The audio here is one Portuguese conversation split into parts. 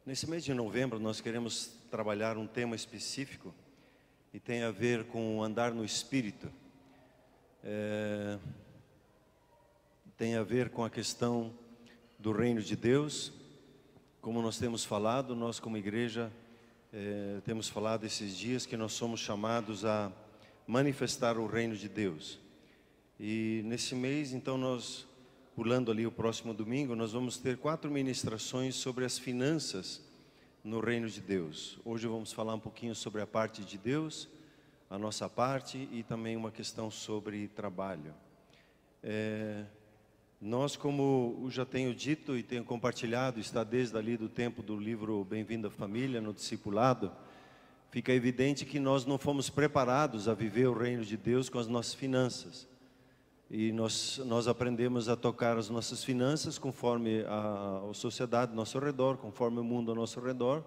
Nesse mês de novembro nós queremos trabalhar um tema específico e tem a ver com andar no Espírito. Tem a ver com a questão do reino de Deus. Como nós temos falado, nós como igreja temos falado esses dias que nós somos chamados a manifestar o reino de Deus. E nesse mês, então, nós, pulando ali o próximo domingo, nós vamos ter 4 ministrações sobre as finanças no reino de Deus. Hoje vamos falar um pouquinho sobre a parte de Deus, a nossa parte, e também uma questão sobre trabalho. Nós, como eu já tenho dito e tenho compartilhado, está desde ali do tempo do livro Bem-vindo à Família, no discipulado, fica evidente que nós não fomos preparados a viver o reino de Deus com as nossas finanças. E nós aprendemos a tocar as nossas finanças conforme a sociedade ao nosso redor, conforme o mundo ao nosso redor.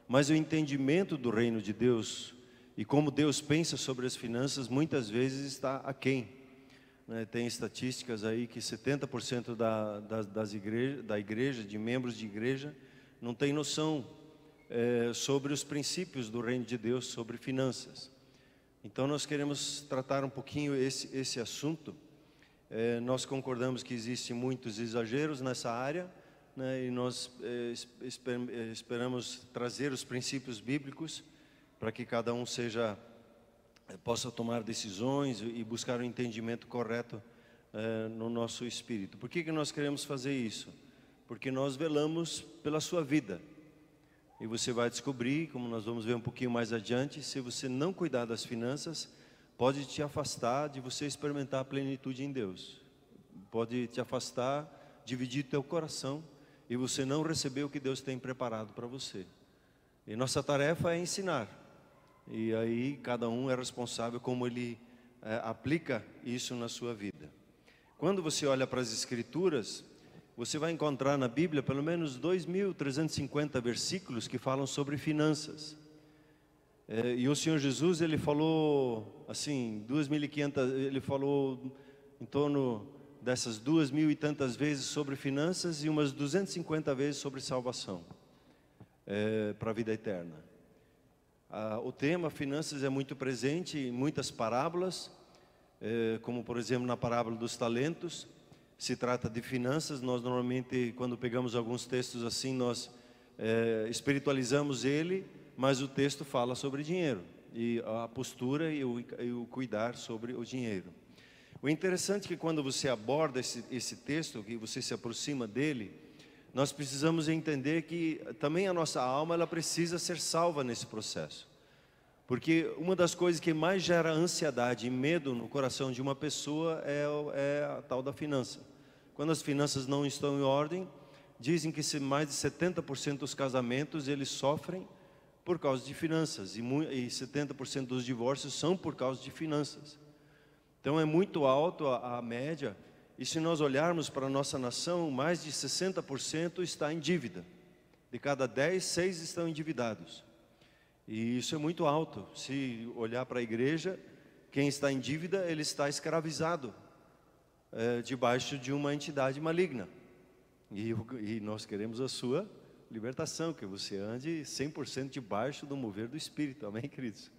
Mas o entendimento do reino de Deus e como Deus pensa sobre as finanças muitas vezes está aquém. Tem estatísticas aí que 70% da igreja, de membros de igreja, não tem noção sobre os princípios do reino de Deus, sobre finanças. Então nós queremos tratar um pouquinho esse assunto. Nós concordamos que existem muitos exageros nessa área, né, e nós esperamos trazer os princípios bíblicos para que cada um possa tomar decisões e buscar o entendimento correto no nosso espírito. Por que nós queremos fazer isso? Porque nós velamos pela sua vida. E você vai descobrir, como nós vamos ver um pouquinho mais adiante, se você não cuidar das finanças, pode te afastar de você experimentar a plenitude em Deus. Pode te afastar, dividir teu coração e você não receber o que Deus tem preparado para você. E nossa tarefa é ensinar. E aí cada um é responsável como ele aplica isso na sua vida. Quando você olha para as Escrituras, você vai encontrar na Bíblia pelo menos 2.350 versículos que falam sobre finanças. E o Senhor Jesus, ele falou assim, 2.500, ele falou em torno dessas 2.000 e tantas vezes sobre finanças e umas 250 vezes sobre salvação para a vida eterna. O tema finanças é muito presente em muitas parábolas, como por exemplo na parábola dos talentos. Se trata de finanças. Nós normalmente, quando pegamos alguns textos assim, nós espiritualizamos ele, mas o texto fala sobre dinheiro, e a postura e o cuidar sobre o dinheiro. O interessante é que quando você aborda esse texto, que você se aproxima dele, nós precisamos entender que também a nossa alma, ela precisa ser salva nesse processo. Porque uma das coisas que mais gera ansiedade e medo no coração de uma pessoa é a tal da finança. Quando as finanças não estão em ordem, dizem que mais de 70% dos casamentos eles sofrem por causa de finanças, e 70% dos divórcios são por causa de finanças. Então é muito alto a média, e se nós olharmos para a nossa nação, mais de 60% está em dívida. De cada 10, 6 estão endividados. E isso é muito alto. Se olhar para a igreja, quem está em dívida, ele está escravizado debaixo de uma entidade maligna. E nós queremos a sua libertação, que você ande 100% debaixo do mover do Espírito, amém, queridos?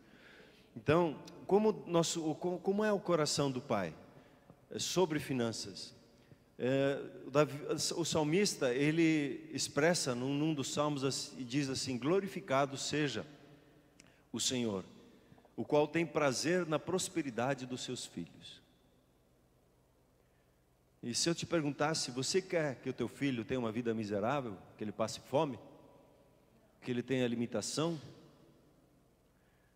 Então, como é o coração do Pai sobre finanças? O salmista, ele expressa num dos salmos e diz assim: glorificado seja o Senhor, o qual tem prazer na prosperidade dos seus filhos. E se eu te perguntasse, você quer que o teu filho tenha uma vida miserável, que ele passe fome, que ele tenha limitação?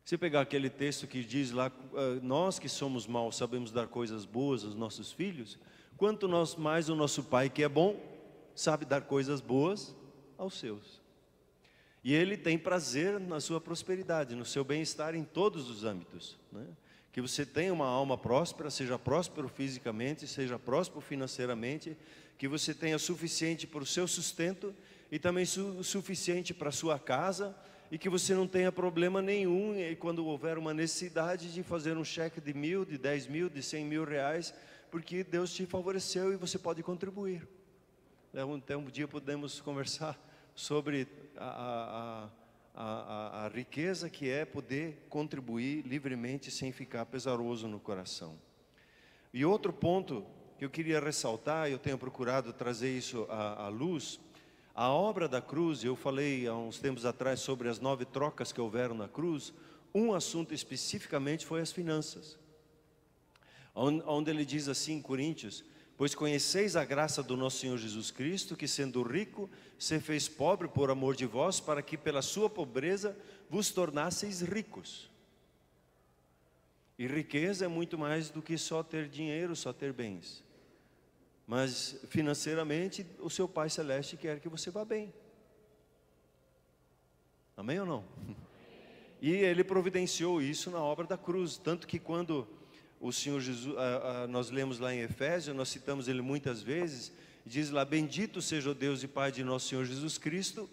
Se pegar aquele texto que diz lá, nós que somos maus sabemos dar coisas boas aos nossos filhos, quanto mais o nosso Pai que é bom, sabe dar coisas boas aos seus. E Ele tem prazer na sua prosperidade, no seu bem-estar em todos os âmbitos, né? Que você tenha uma alma próspera, seja próspero fisicamente, seja próspero financeiramente, que você tenha suficiente para o seu sustento e também suficiente para a sua casa e que você não tenha problema nenhum, e quando houver uma necessidade, de fazer um cheque de 1.000, de 10.000, de 100.000 reais, porque Deus te favoreceu e você pode contribuir. Então, um dia podemos conversar sobre a riqueza que é poder contribuir livremente, sem ficar pesaroso no coração. E outro ponto que eu queria ressaltar, eu tenho procurado trazer isso à luz, a obra da cruz. Eu falei há uns tempos atrás sobre as 9 trocas que houveram na cruz. Um assunto especificamente foi as finanças, onde ele diz assim em Coríntios: pois conheceis a graça do nosso Senhor Jesus Cristo, que sendo rico, se fez pobre por amor de vós, para que pela sua pobreza vos tornasseis ricos. E riqueza é muito mais do que só ter dinheiro, só ter bens. Mas financeiramente, o seu Pai Celeste quer que você vá bem. Amém ou não? E Ele providenciou isso na obra da cruz. Tanto que quando o Senhor Jesus, nós lemos lá em Efésios, nós citamos Ele muitas vezes, diz lá: bendito seja o Deus e Pai de nosso Senhor Jesus Cristo,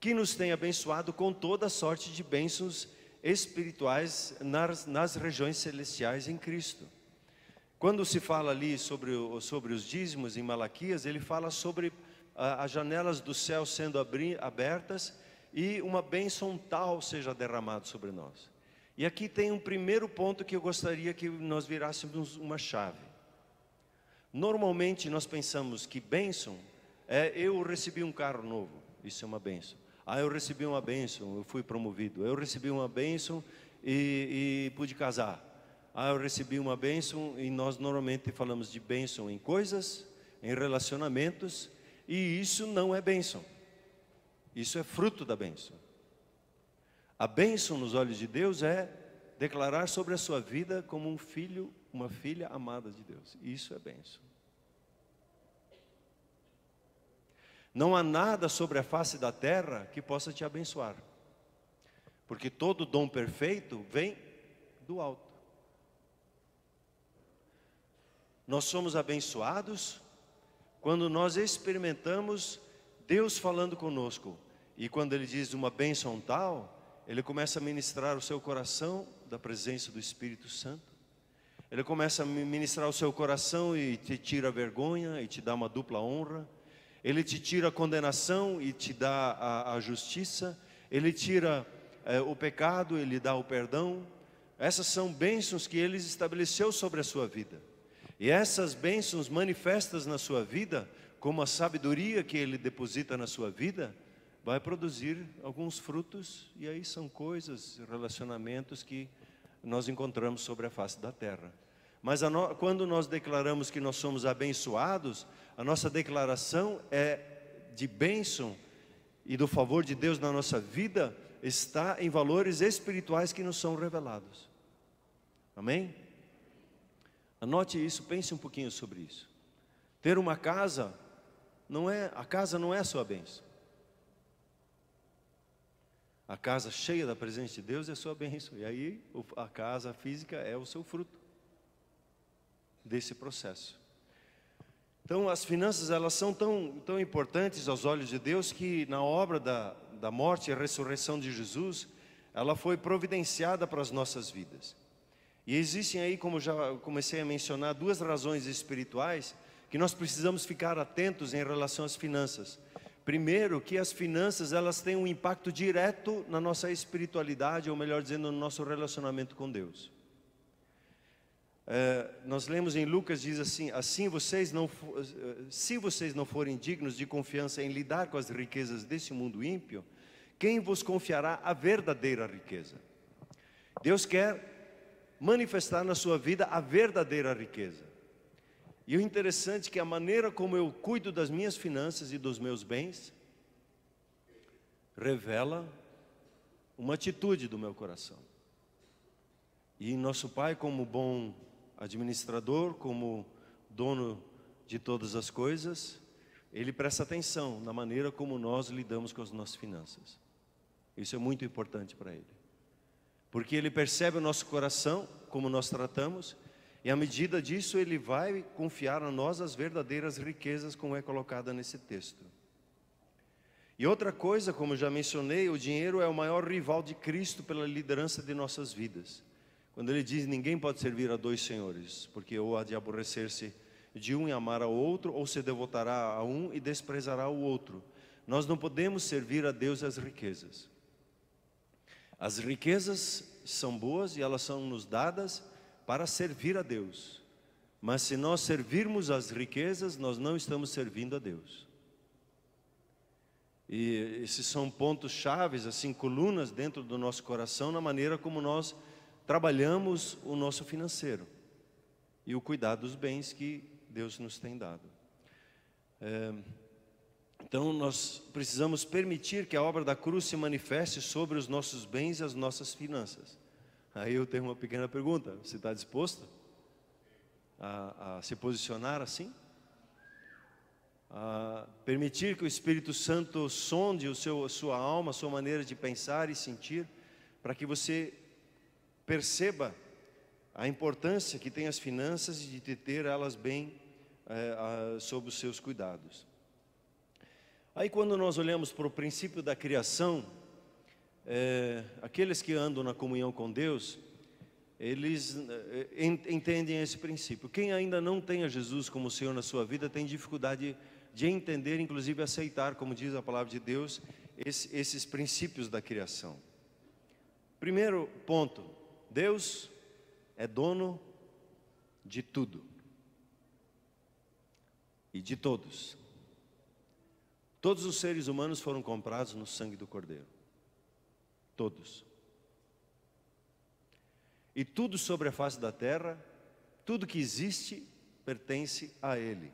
que nos tem abençoado com toda sorte de bênçãos espirituais nas regiões celestiais em Cristo. Quando se fala ali sobre os dízimos em Malaquias, ele fala sobre as janelas do céu sendo abertas e uma bênção tal seja derramada sobre nós. E aqui tem um primeiro ponto que eu gostaria que nós virássemos uma chave. Normalmente nós pensamos que bênção é: eu recebi um carro novo, isso é uma bênção. Eu recebi uma bênção, eu fui promovido. Eu recebi uma bênção e pude casar. Eu recebi uma bênção. E nós normalmente falamos de bênção em coisas, em relacionamentos, e isso não é bênção. Isso é fruto da bênção. A bênção nos olhos de Deus é declarar sobre a sua vida como um filho, uma filha amada de Deus. Isso é bênção. Não há nada sobre a face da terra que possa te abençoar, porque todo dom perfeito vem do alto. Nós somos abençoados quando nós experimentamos Deus falando conosco. E quando Ele diz uma bênção tal, Ele começa a ministrar o seu coração da presença do Espírito Santo. Ele começa a ministrar o seu coração e te tira a vergonha e te dá uma dupla honra. Ele te tira a condenação e te dá a justiça. Ele tira o pecado, Ele dá o perdão. Essas são bênçãos que Ele estabeleceu sobre a sua vida. E essas bênçãos manifestas na sua vida, como a sabedoria que Ele deposita na sua vida, vai produzir alguns frutos. E aí são coisas, relacionamentos que nós encontramos sobre a face da terra. Mas quando nós declaramos que nós somos abençoados, a nossa declaração é de bênção e do favor de Deus na nossa vida, está em valores espirituais que nos são revelados. Amém? Anote isso, pense um pouquinho sobre isso. Ter uma casa, a casa não é a sua bênção. A casa cheia da presença de Deus é a sua bênção. E aí a casa física é o seu fruto desse processo. Então as finanças, elas são tão importantes aos olhos de Deus, que na obra da morte e ressurreição de Jesus, ela foi providenciada para as nossas vidas. E existem aí, como já comecei a mencionar, 2 razões espirituais que nós precisamos ficar atentos em relação às finanças. Primeiro, que as finanças, elas têm um impacto direto na nossa espiritualidade, ou melhor dizendo, no nosso relacionamento com Deus. Nós lemos em Lucas, diz assim: se vocês não forem dignos de confiança em lidar com as riquezas desse mundo ímpio, quem vos confiará a verdadeira riqueza? Deus quer manifestar na sua vida a verdadeira riqueza. E o interessante é que a maneira como eu cuido das minhas finanças e dos meus bens revela uma atitude do meu coração. E nosso Pai, como bom administrador, como dono de todas as coisas, Ele presta atenção na maneira como nós lidamos com as nossas finanças. Isso é muito importante para Ele, porque Ele percebe o nosso coração, como nós tratamos, e à medida disso Ele vai confiar a nós as verdadeiras riquezas, como é colocada nesse texto. E outra coisa, como eu já mencionei, o dinheiro é o maior rival de Cristo pela liderança de nossas vidas. Quando ele diz: ninguém pode servir a dois senhores, porque ou há de aborrecer-se de um e amar ao outro, ou se devotará a um e desprezará o outro. Nós não podemos servir a Deus e as riquezas. As riquezas são boas e elas são nos dadas para servir a Deus. Mas se nós servirmos as riquezas, nós não estamos servindo a Deus. E esses são pontos chaves, assim, colunas dentro do nosso coração, na maneira como nós trabalhamos o nosso financeiro e o cuidado dos bens que Deus nos tem dado. Então nós precisamos permitir que a obra da cruz se manifeste sobre os nossos bens e as nossas finanças. Aí eu tenho uma pequena pergunta: você está disposto a se posicionar assim? A permitir que o Espírito Santo sonde a sua alma, a sua maneira de pensar e sentir, para que você perceba a importância que tem as finanças e de ter elas bem sob os seus cuidados. Aí quando nós olhamos para o princípio da criação, aqueles que andam na comunhão com Deus, eles entendem esse princípio. Quem ainda não tem a Jesus como Senhor na sua vida tem dificuldade de entender, inclusive aceitar, como diz a palavra de Deus, esses princípios da criação. Primeiro ponto: Deus é dono de tudo e de todos. Todos os seres humanos foram comprados no sangue do Cordeiro. Todos. E tudo sobre a face da terra, tudo que existe, pertence a Ele.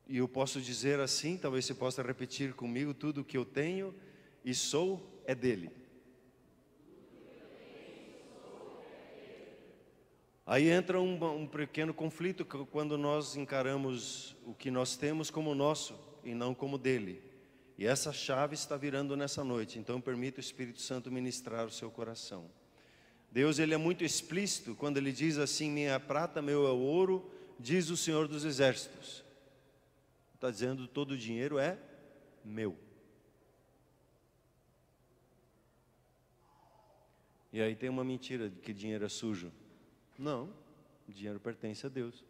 E eu posso dizer assim, talvez você possa repetir comigo: tudo que eu tenho e sou é dele. Aí entra um pequeno conflito quando nós encaramos o que nós temos como nosso e não como dele. E essa chave está virando nessa noite, então permita o Espírito Santo ministrar o seu coração. Deus, ele é muito explícito quando ele diz assim: minha prata, meu é o ouro, diz o Senhor dos Exércitos. Está dizendo: todo o dinheiro é meu. E aí tem uma mentira de que dinheiro é sujo. Não, o dinheiro pertence a Deus.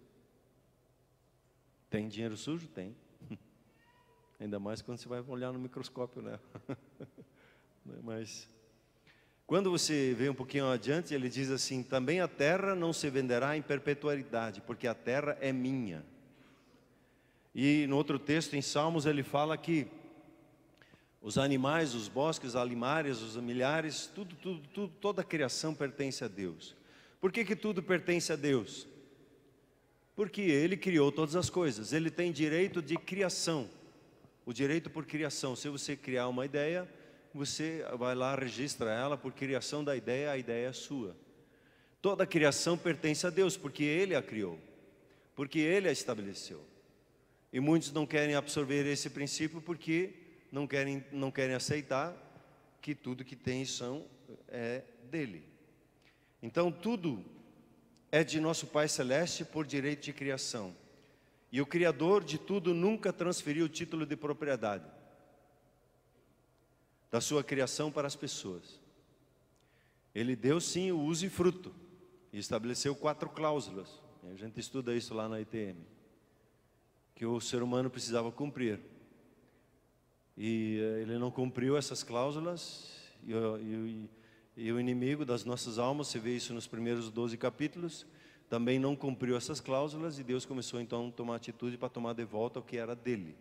Tem dinheiro sujo? Tem. Ainda mais quando você vai olhar no microscópio, né? Mas quando você vê um pouquinho adiante, ele diz assim: também a terra não se venderá em perpetuidade, porque a terra é minha. E no outro texto, em Salmos, ele fala que os animais, os bosques, as alimárias, os milhares, toda a criação pertence a Deus. Por que tudo pertence a Deus? Porque Ele criou todas as coisas. Ele tem direito de criação. O direito por criação. Se você criar uma ideia, você vai lá, registra ela por criação da ideia, a ideia é sua. Toda a criação pertence a Deus, porque Ele a criou, porque Ele a estabeleceu. E muitos não querem absorver esse princípio porque não querem aceitar que tudo que tem é dele. Então tudo é de nosso Pai Celeste por direito de criação. E o Criador de tudo nunca transferiu o título de propriedade da sua criação para as pessoas. Ele deu sim o uso e fruto, e estabeleceu 4 cláusulas. A gente estuda isso lá na ITM, que o ser humano precisava cumprir. E ele não cumpriu essas cláusulas, e o inimigo das nossas almas, você vê isso nos primeiros 12 capítulos, também não cumpriu essas cláusulas, e Deus começou então a tomar atitude para tomar de volta o que era dele.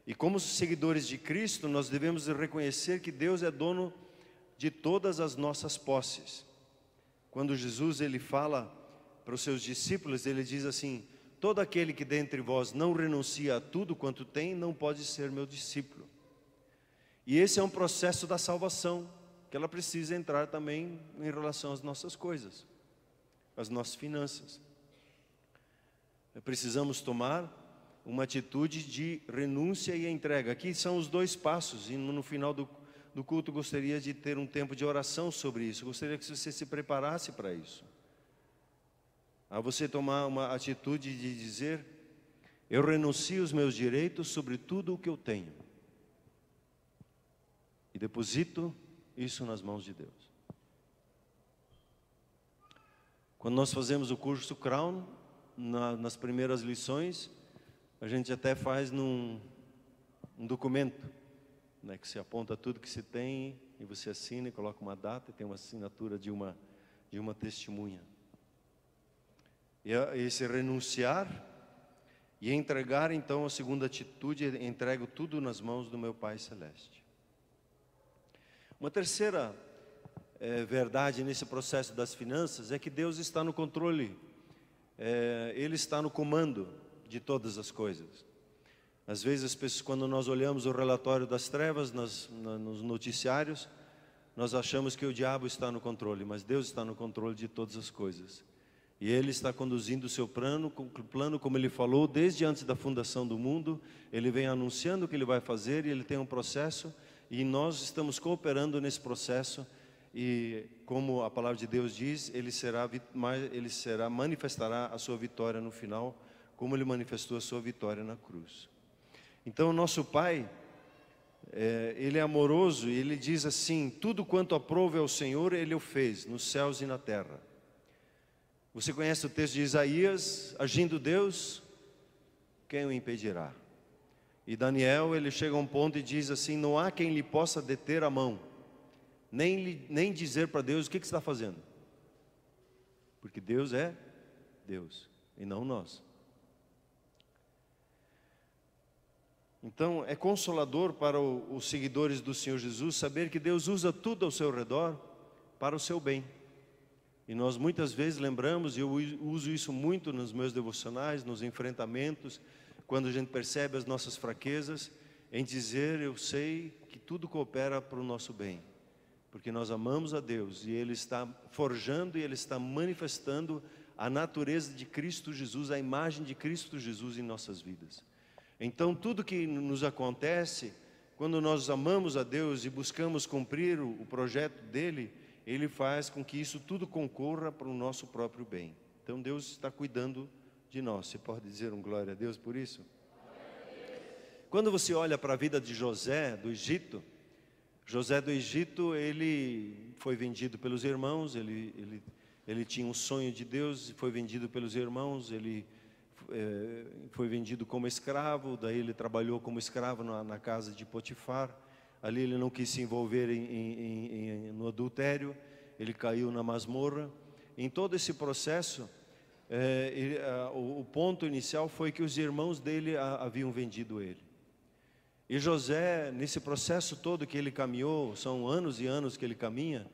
E como seguidores de Cristo, nós devemos reconhecer que Deus é dono de todas as nossas posses. Quando Jesus ele fala para os seus discípulos, ele diz assim: todo aquele que dentre vós não renuncia a tudo quanto tem, não pode ser meu discípulo. E esse é um processo da salvação, que ela precisa entrar também em relação às nossas coisas, às nossas finanças. Precisamos tomar uma atitude de renúncia e entrega. Aqui são os 2 passos, e no final do culto gostaria de ter um tempo de oração sobre isso. Gostaria que você se preparasse para isso. A você tomar uma atitude de dizer: Eu renuncio os meus direitos sobre tudo o que eu tenho e deposito isso nas mãos de Deus. Quando nós fazemos o curso Crown, nas primeiras lições, a gente até faz um documento, né, que se aponta tudo que se tem e você assina e coloca uma data e tem uma assinatura de uma testemunha. E esse renunciar e entregar, então, a segunda atitude, entrego tudo nas mãos do meu Pai Celeste. Uma terceira verdade nesse processo das finanças é que Deus está no controle, Ele está no comando de todas as coisas. Às vezes, as pessoas, quando nós olhamos o relatório das trevas nos noticiários, nós achamos que o diabo está no controle, mas Deus está no controle de todas as coisas. E Ele está conduzindo o seu plano, como Ele falou, desde antes da fundação do mundo. Ele vem anunciando o que Ele vai fazer e Ele tem um processo, e nós estamos cooperando nesse processo. E como a palavra de Deus diz, Ele manifestará a sua vitória no final, como Ele manifestou a sua vitória na cruz. Então, o nosso Pai, Ele é amoroso, e Ele diz assim: tudo quanto aprove ao Senhor, Ele o fez, nos céus e na terra. Você conhece o texto de Isaías: agindo Deus, quem o impedirá? E Daniel, ele chega a um ponto e diz assim: não há quem lhe possa deter a mão, nem dizer para Deus: o que você está fazendo? Porque Deus é Deus, e não nós. Então, é consolador para os seguidores do Senhor Jesus saber que Deus usa tudo ao seu redor para o seu bem. E nós muitas vezes lembramos, e eu uso isso muito nos meus devocionais, nos enfrentamentos, quando a gente percebe as nossas fraquezas, em dizer: eu sei que tudo coopera para o nosso bem, porque nós amamos a Deus, e Ele está forjando e Ele está manifestando a natureza de Cristo Jesus, a imagem de Cristo Jesus em nossas vidas. Então, tudo que nos acontece, quando nós amamos a Deus e buscamos cumprir o projeto dEle, Ele faz com que isso tudo concorra para o nosso próprio bem. Então, Deus está cuidando de nós. Você pode dizer um glória a Deus por isso? Quando você olha para a vida de José do Egito, ele foi vendido pelos irmãos, ele tinha um sonho de Deus, foi vendido pelos irmãos, ele foi vendido como escravo, daí ele trabalhou como escravo na casa de Potifar. Ali ele não quis se envolver no adultério, ele caiu na masmorra. Em todo esse processo, o ponto inicial foi que os irmãos dele haviam vendido ele. E José, nesse processo todo que ele caminhou, são anos e anos que ele caminha,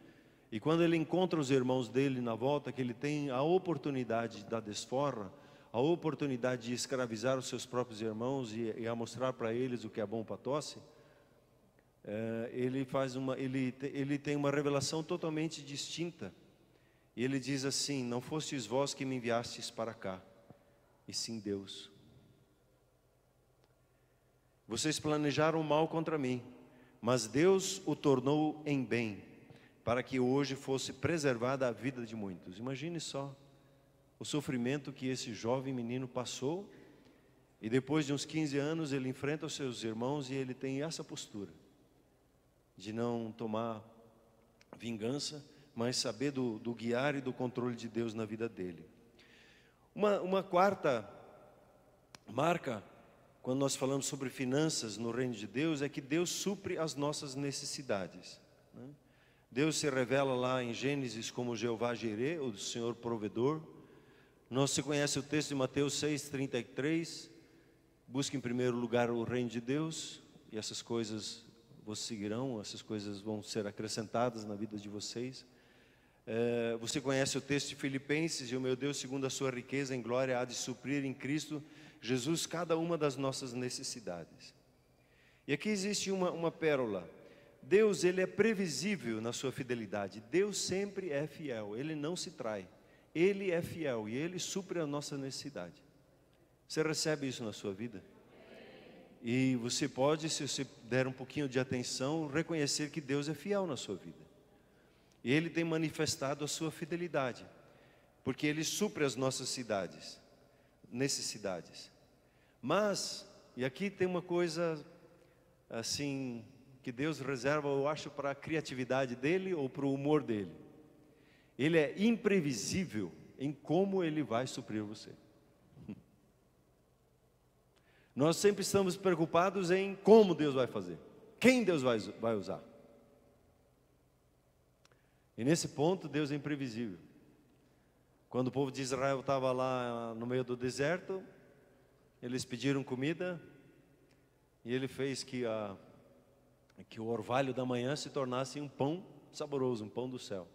e quando ele encontra os irmãos dele na volta, que ele tem a oportunidade da desforra, a oportunidade de escravizar os seus próprios irmãos e a mostrar para eles o que é bom para tosse, ele tem uma revelação totalmente distinta. E ele diz assim: não fostes vós que me enviastes para cá, e sim Deus. Vocês planejaram mal contra mim, mas Deus o tornou em bem, para que hoje fosse preservada a vida de muitos. Imagine só o sofrimento que esse jovem menino passou, e depois de uns 15 anos ele enfrenta os seus irmãos e ele tem essa postura de não tomar vingança, mas saber do guiar e do controle de Deus na vida dele. Uma quarta marca, quando nós falamos sobre finanças no reino de Deus, é que Deus supre as nossas necessidades, né? Deus se revela lá em Gênesis como Jeová Jirê, o Senhor provedor. Você conhece o texto de Mateus 6,33, busque em primeiro lugar o reino de Deus, e essas coisas vos seguirão, essas coisas vão ser acrescentadas na vida de vocês. Você conhece o texto de Filipenses: e o meu Deus, segundo a sua riqueza em glória, há de suprir em Cristo Jesus cada uma das nossas necessidades. E aqui existe uma pérola. Deus, Ele é previsível na sua fidelidade. Deus sempre é fiel, Ele não se trai. Ele é fiel e Ele supre a nossa necessidade. Você recebe isso na sua vida? E você pode, se você der um pouquinho de atenção, reconhecer que Deus é fiel na sua vida. E Ele tem manifestado a sua fidelidade, porque Ele supre as nossas necessidades. Mas, e aqui tem uma coisa assim, que Deus reserva, eu acho, para a criatividade dele ou para o humor dele. Ele é imprevisível em como ele vai suprir você. Nós sempre estamos preocupados em como Deus vai fazer, quem Deus vai usar. E nesse ponto, Deus é imprevisível. Quando o povo de Israel estava lá no meio do deserto, eles pediram comida, e ele fez que o orvalho da manhã se tornasse um pão saboroso, um pão do céu,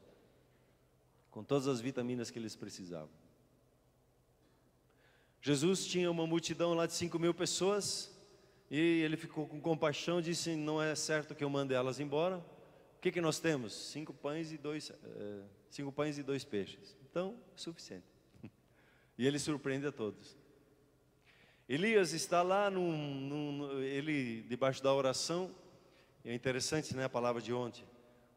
com todas as vitaminas que eles precisavam. Jesus tinha uma multidão lá de 5.000 pessoas, e ele ficou com compaixão, disse: não é certo que eu mande elas embora. O que nós temos? 5 pães e 2 peixes. Então, é suficiente. E ele surpreende a todos. Elias está lá, ele debaixo da oração. É interessante, né, a palavra de ontem.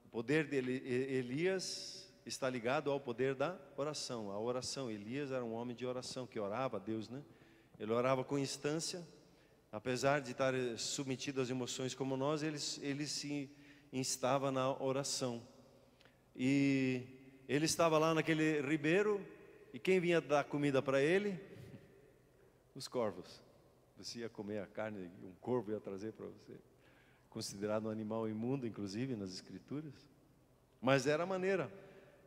O poder de Elias está ligado ao poder da oração. A oração, Elias era um homem de oração, que orava a Deus, né? Ele orava com instância. Apesar de estar submetido às emoções como nós, ele se instava na oração. E ele estava lá naquele ribeiro, e quem vinha dar comida para ele? Os corvos. Você ia comer a carne, um corvo ia trazer para você. Considerado um animal imundo, inclusive, nas escrituras. Mas era a maneira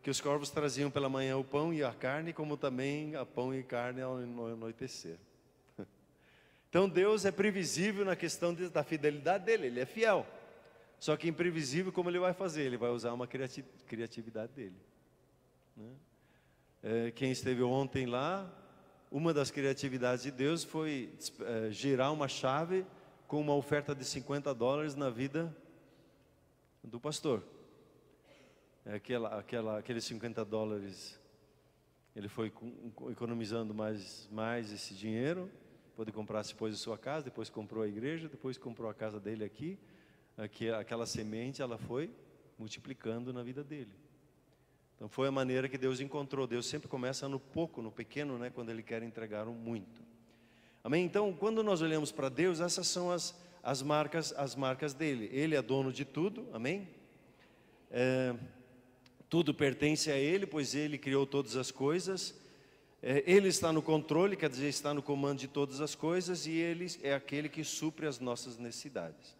que os corvos traziam pela manhã o pão e a carne, como também a pão e carne ao anoitecer. Então Deus é previsível na questão da fidelidade dele, ele é fiel. Só que imprevisível como ele vai fazer, ele vai usar uma criatividade dele, né? Quem esteve ontem lá, uma das criatividades de Deus foi girar uma chave com uma oferta de $50 na vida do pastor. Aqueles $50, ele foi economizando mais esse dinheiro, pôde comprar depois a sua casa, depois comprou a igreja, depois comprou a casa dele aqui. Aquela semente, ela foi multiplicando na vida dele. Então foi a maneira que Deus encontrou. Deus sempre começa no pouco, no pequeno, né, quando Ele quer entregar um muito. Amém? Então, quando nós olhamos para Deus, essas são as marcas dele. Ele é dono de tudo, amém? Tudo pertence a Ele, pois Ele criou todas as coisas. Ele está no controle, quer dizer, está no comando de todas as coisas, e Ele é aquele que supre as nossas necessidades.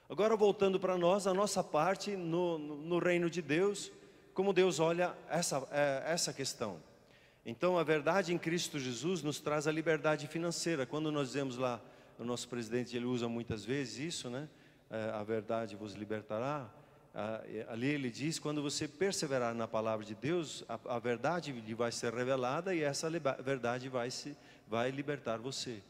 Agora, voltando para nós, a nossa parte no reino de Deus, como Deus olha essa questão. Então, a verdade em Cristo Jesus nos traz a liberdade financeira. Quando nós dizemos lá, o nosso presidente, ele usa muitas vezes isso, né? A verdade vos libertará. Ali ele diz, quando você perseverar na palavra de Deus, a verdade lhe vai ser revelada, e essa verdade vai libertar você.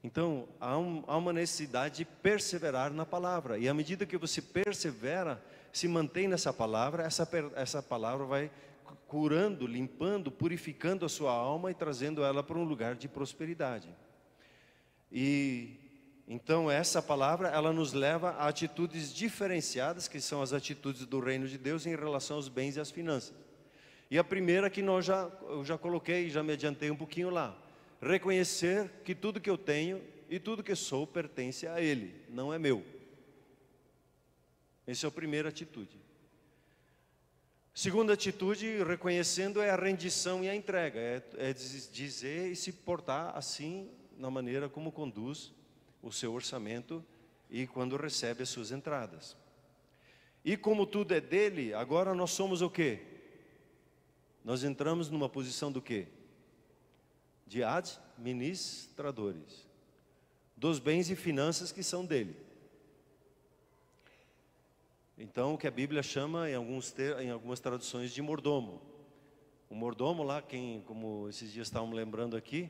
Então, há uma necessidade de perseverar na palavra. E à medida que você persevera, se mantém nessa palavra, essa palavra vai curando, limpando, purificando a sua alma e trazendo ela para um lugar de prosperidade. E então essa palavra, ela nos leva a atitudes diferenciadas, que são as atitudes do reino de Deus em relação aos bens e às finanças. E a primeira que eu já coloquei, já me adiantei um pouquinho lá. Reconhecer que tudo que eu tenho e tudo que sou pertence a Ele, não é meu. Essa é a primeira atitude. Segunda atitude, reconhecendo, é a rendição e a entrega. É dizer e se portar assim, na maneira como conduz o seu orçamento e quando recebe as suas entradas. E como tudo é dele, agora nós somos o quê? Nós entramos numa posição do quê? De administradores dos bens e finanças que são dele. Então, o que a Bíblia chama, em algumas traduções, de mordomo. O mordomo lá, como esses dias estávamos lembrando aqui,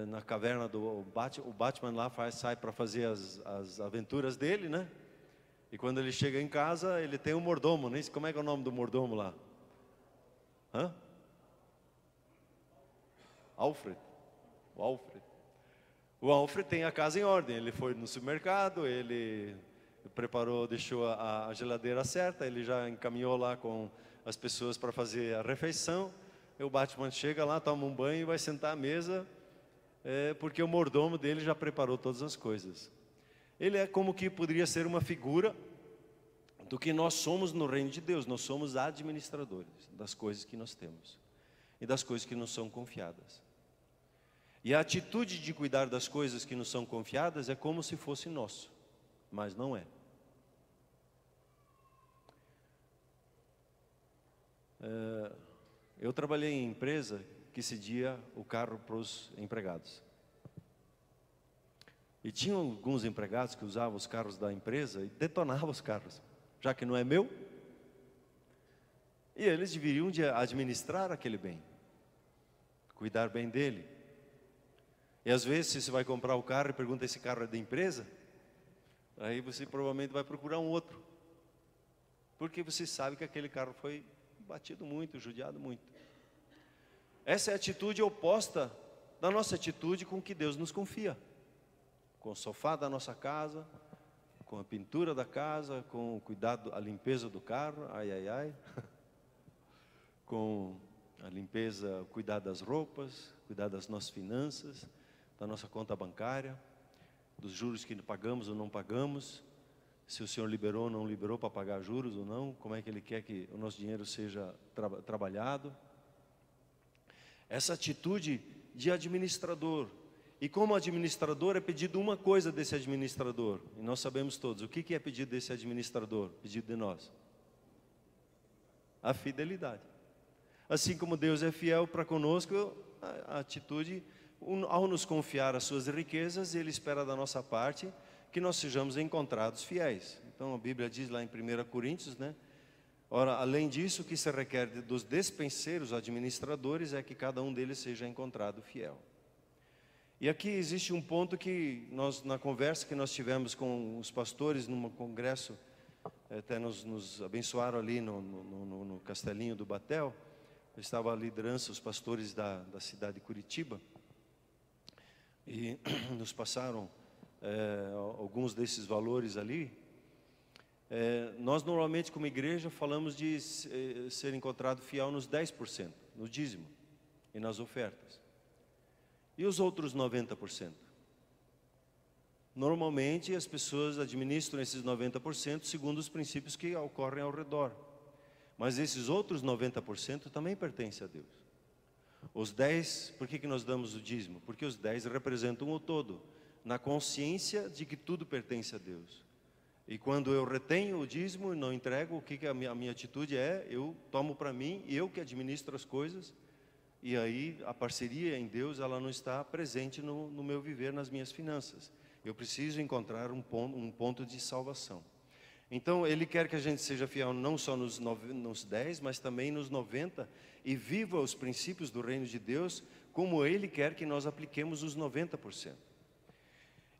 na caverna do Batman, o Batman lá sai para fazer as aventuras dele, né? E quando ele chega em casa, ele tem um mordomo, né? Como é que é o nome do mordomo lá? Alfred. O Alfred tem a casa em ordem. Ele foi no supermercado, ele preparou, deixou a geladeira certa, ele já encaminhou lá com as pessoas para fazer a refeição. E o Batman chega lá, toma um banho e vai sentar à mesa. porque o mordomo dele já preparou todas as coisas. Ele é como que poderia ser uma figura do que nós somos no reino de Deus. Nós somos administradores das coisas que nós temos e das coisas que nos são confiadas. E a atitude de cuidar das coisas que nos são confiadas é como se fosse nosso, mas não é. Eu trabalhei em empresa que cedia o carro para os empregados. E tinha alguns empregados que usavam os carros da empresa e detonavam os carros, já que não é meu. E eles deveriam de administrar aquele bem, cuidar bem dele. E às vezes, se você vai comprar o carro e pergunta: esse carro é da empresa? Aí você provavelmente vai procurar um outro, porque você sabe que aquele carro foi batido muito, judiado muito. Essa é a atitude oposta da nossa atitude com que Deus nos confia. Com o sofá da nossa casa, com a pintura da casa, com o cuidado, a limpeza do carro, com a limpeza, cuidar das roupas, cuidar das nossas finanças, da nossa conta bancária, dos juros que pagamos ou não pagamos, se o Senhor liberou ou não liberou para pagar juros ou não, como é que Ele quer que o nosso dinheiro seja trabalhado. Essa atitude de administrador. E como administrador é pedido uma coisa desse administrador, e nós sabemos todos, o que é pedido desse administrador, pedido de nós? A fidelidade. Assim como Deus é fiel para conosco, a atitude, ao nos confiar as suas riquezas, Ele espera da nossa parte que nós sejamos encontrados fiéis. Então a Bíblia diz lá em 1 Coríntios, né? Ora, além disso, o que se requer dos despenseiros, administradores, é que cada um deles seja encontrado fiel. E aqui existe um ponto que nós, na conversa que nós tivemos com os pastores num congresso, até nos abençoaram ali no Castelinho do Batel. Eu estava a liderança, os pastores da cidade de Curitiba, e nos passaram alguns desses valores ali. Nós normalmente como igreja falamos de ser encontrado fiel nos 10%, no dízimo e nas ofertas. E os outros 90%? Normalmente as pessoas administram esses 90% segundo os princípios que ocorrem ao redor. Mas esses outros 90% também pertencem a Deus. Os 10, por que nós damos o dízimo? Porque os 10 representam o todo, na consciência de que tudo pertence a Deus. E quando eu retenho o dízimo e não entrego, o que a minha atitude é? Eu tomo para mim, e eu que administro as coisas. E aí a parceria em Deus, ela não está presente no meu viver, nas minhas finanças. Eu preciso encontrar um ponto de salvação. Então Ele quer que a gente seja fiel não só nos 10, mas também nos 90, e viva os princípios do reino de Deus, como Ele quer que nós apliquemos os 90%.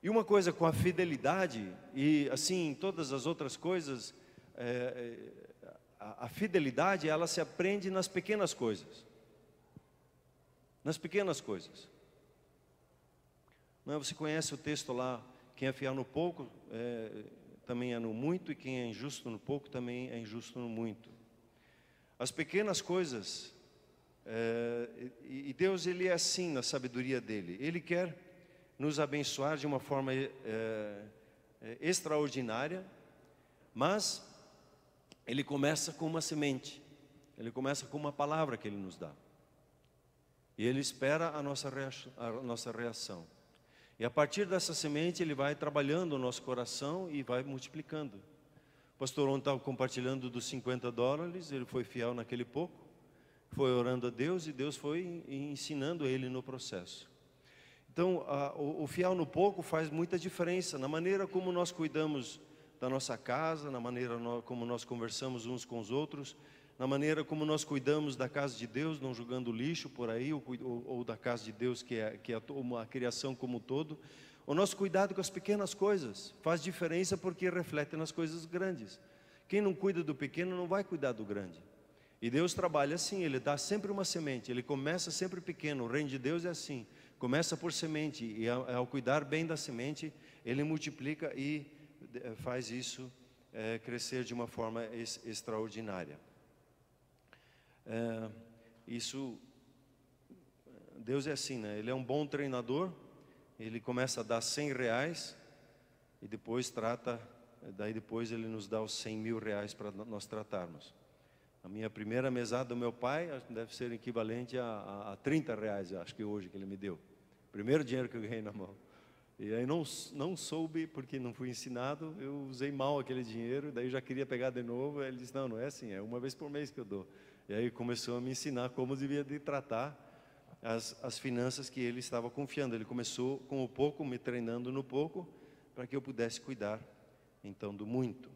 E uma coisa com a fidelidade, e assim todas as outras coisas, a fidelidade, ela se aprende nas pequenas coisas. Nas pequenas coisas. Não, você conhece o texto lá: quem é fiel no pouco também é no muito, e quem é injusto no pouco também é injusto no muito. As pequenas coisas, e Deus, Ele é assim na sabedoria dEle. Ele quer nos abençoar de uma forma extraordinária, mas Ele começa com uma semente, Ele começa com uma palavra que Ele nos dá. E Ele espera a nossa reação. E a partir dessa semente Ele vai trabalhando o nosso coração e vai multiplicando. O pastor ontem estava compartilhando dos $50, ele foi fiel naquele pouco, foi orando a Deus e Deus foi ensinando ele no processo. Então, o fiel no pouco faz muita diferença na maneira como nós cuidamos da nossa casa, na maneira como nós conversamos uns com os outros, na maneira como nós cuidamos da casa de Deus, não jogando lixo por aí, ou da casa de Deus, que é a criação como um todo. O nosso cuidado com as pequenas coisas faz diferença, porque reflete nas coisas grandes. Quem não cuida do pequeno não vai cuidar do grande. E Deus trabalha assim, Ele dá sempre uma semente, Ele começa sempre pequeno. O reino de Deus é assim, começa por semente, e ao cuidar bem da semente, Ele multiplica e faz isso crescer de uma forma extraordinária. Deus é assim, né? Ele é um bom treinador. Ele começa a dar R$ 100 e depois daí depois ele nos dá os R$ 100.000 para nós tratarmos. A minha primeira mesada do meu pai deve ser equivalente a R$ 30, acho que hoje que ele me deu. Primeiro dinheiro que eu ganhei na mão. E aí não soube, porque não fui ensinado, eu usei mal aquele dinheiro, daí já queria pegar de novo. Aí ele disse, não é assim, é uma vez por mês que eu dou. E aí começou a me ensinar como devia de tratar as finanças que ele estava confiando. Ele começou com o pouco, me treinando no pouco, para que eu pudesse cuidar, então, do muito.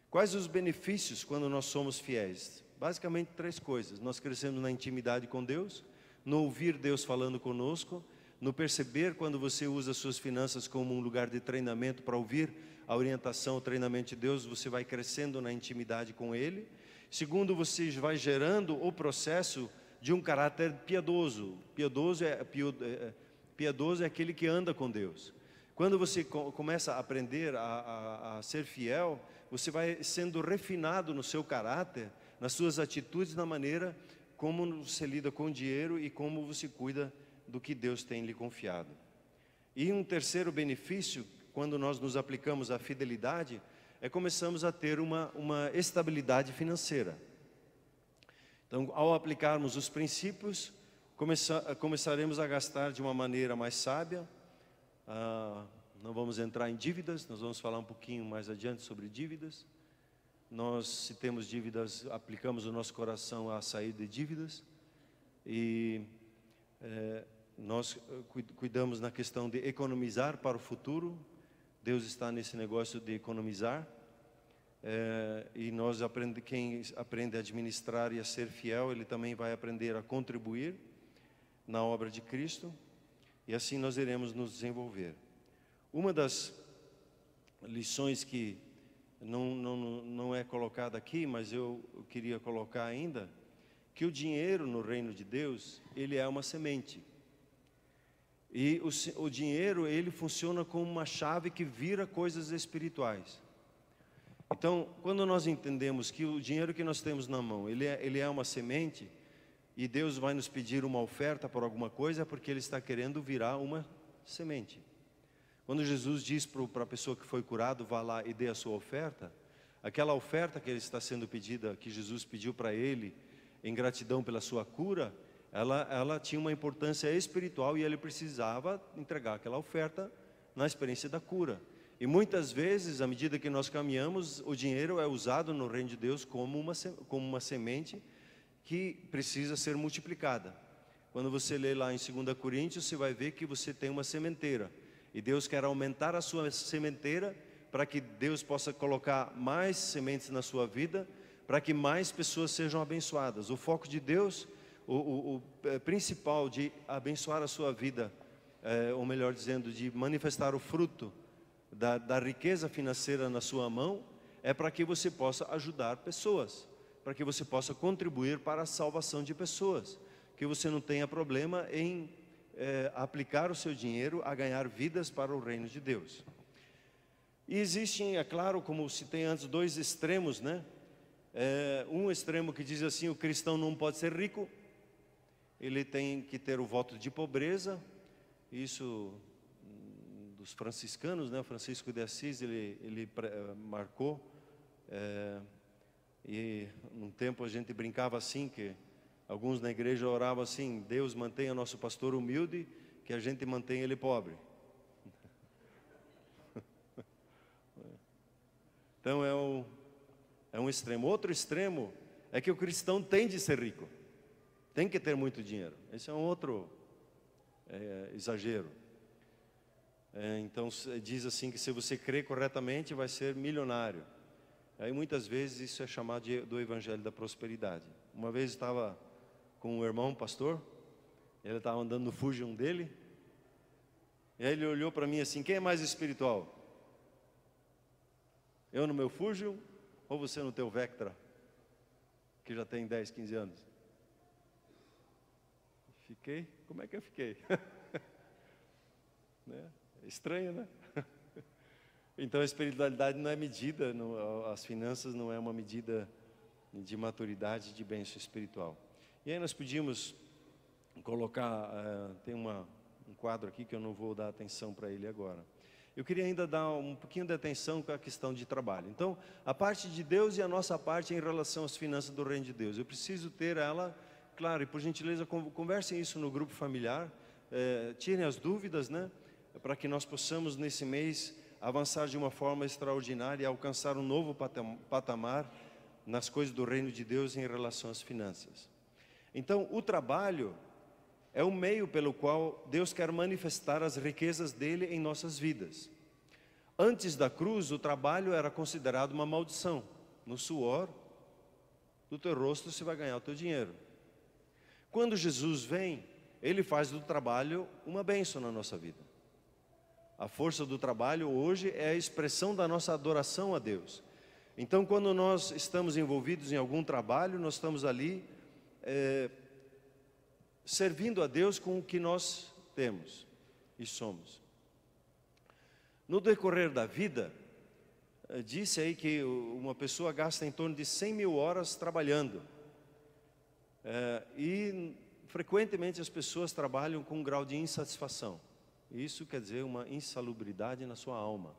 Quais os benefícios quando nós somos fiéis? Basicamente 3 coisas. Nós crescemos na intimidade com Deus, no ouvir Deus falando conosco, no perceber quando você usa suas finanças como um lugar de treinamento para ouvir a orientação, o treinamento de Deus, você vai crescendo na intimidade com Ele. Segundo, você vai gerando o processo de um caráter piedoso. Piedoso é aquele que anda com Deus. Quando você começa a aprender a ser fiel, você vai sendo refinado no seu caráter, nas suas atitudes, na maneira como você lida com o dinheiro e como você cuida do que Deus tem lhe confiado. E um terceiro benefício, quando nós nos aplicamos à fidelidade, começamos a ter uma estabilidade financeira. Então, ao aplicarmos os princípios, começaremos a gastar de uma maneira mais sábia. Não vamos entrar em dívidas, nós vamos falar um pouquinho mais adiante sobre dívidas. Nós, se temos dívidas, aplicamos o nosso coração a sair de dívidas. E nós cuidamos na questão de economizar para o futuro. Deus está nesse negócio de economizar. E quem aprende a administrar e a ser fiel, ele também vai aprender a contribuir na obra de Cristo. E assim nós iremos nos desenvolver. Uma das lições que não é colocada aqui, mas eu queria colocar ainda, que o dinheiro no reino de Deus, ele é uma semente. E o dinheiro, ele funciona como uma chave que vira coisas espirituais. Então, quando nós entendemos que o dinheiro que nós temos na mão, ele é uma semente, e Deus vai nos pedir uma oferta por alguma coisa, é porque Ele está querendo virar uma semente. Quando Jesus diz para a pessoa que foi curado, vá lá e dê a sua oferta, aquela oferta que ele está sendo pedida, que Jesus pediu para ele, em gratidão pela sua cura, ela tinha uma importância espiritual e ele precisava entregar aquela oferta na experiência da cura. E muitas vezes, à medida que nós caminhamos, o dinheiro é usado no reino de Deus como uma semente que precisa ser multiplicada. Quando você lê lá em 2 Coríntios, você vai ver que você tem uma sementeira. E Deus quer aumentar a sua sementeira para que Deus possa colocar mais sementes na sua vida, para que mais pessoas sejam abençoadas. O foco de Deus, o principal de abençoar a sua vida, ou melhor dizendo, de manifestar o fruto da riqueza financeira na sua mão, é para que você possa ajudar pessoas, para que você possa contribuir para a salvação de pessoas, que você não tenha problema em aplicar o seu dinheiro a ganhar vidas para o reino de Deus. E existem, é claro, como citei antes, 2 extremos, né? Um extremo que diz assim, o cristão não pode ser rico, ele tem que ter o voto de pobreza. Isso dos franciscanos, né? Francisco de Assis, ele marcou, e num tempo a gente brincava assim, que alguns na igreja oravam assim, Deus mantenha nosso pastor humilde, que a gente mantenha ele pobre. Então é um extremo. Outro extremo é que o cristão tem de ser rico, tem que ter muito dinheiro. Esse é um outro exagero. Então diz assim que se você crer corretamente vai ser milionário. Aí muitas vezes isso é chamado do evangelho da prosperidade. Uma vez estava com um irmão, pastor, ele estava andando no Fusion dele, e aí ele olhou para mim assim, quem é mais espiritual? Eu no meu Fusion ou você no teu Vectra, que já tem 10, 15 anos? Fiquei, como é que eu fiquei? Né? Estranho, né? Então a espiritualidade não é medida, as finanças não é uma medida de maturidade, de bênção espiritual. E aí nós pedimos colocar, tem um quadro aqui que eu não vou dar atenção para ele agora. Eu queria ainda dar um pouquinho de atenção com a questão de trabalho. Então, a parte de Deus e a nossa parte em relação às finanças do reino de Deus. Eu preciso ter ela, claro, e por gentileza, conversem isso no grupo familiar, tirem as dúvidas, né? Para que nós possamos, nesse mês, avançar de uma forma extraordinária e alcançar um novo patamar nas coisas do reino de Deus em relação às finanças. Então, o trabalho é o meio pelo qual Deus quer manifestar as riquezas dele em nossas vidas. Antes da cruz, o trabalho era considerado uma maldição. No suor do teu rosto você vai ganhar o teu dinheiro. Quando Jesus vem, ele faz do trabalho uma bênção na nossa vida. A força do trabalho hoje é a expressão da nossa adoração a Deus. Então, quando nós estamos envolvidos em algum trabalho, nós estamos ali servindo a Deus com o que nós temos e somos. No decorrer da vida, disse aí que uma pessoa gasta em torno de 100 mil horas trabalhando. E frequentemente as pessoas trabalham com um grau de insatisfação. Isso quer dizer uma insalubridade na sua alma.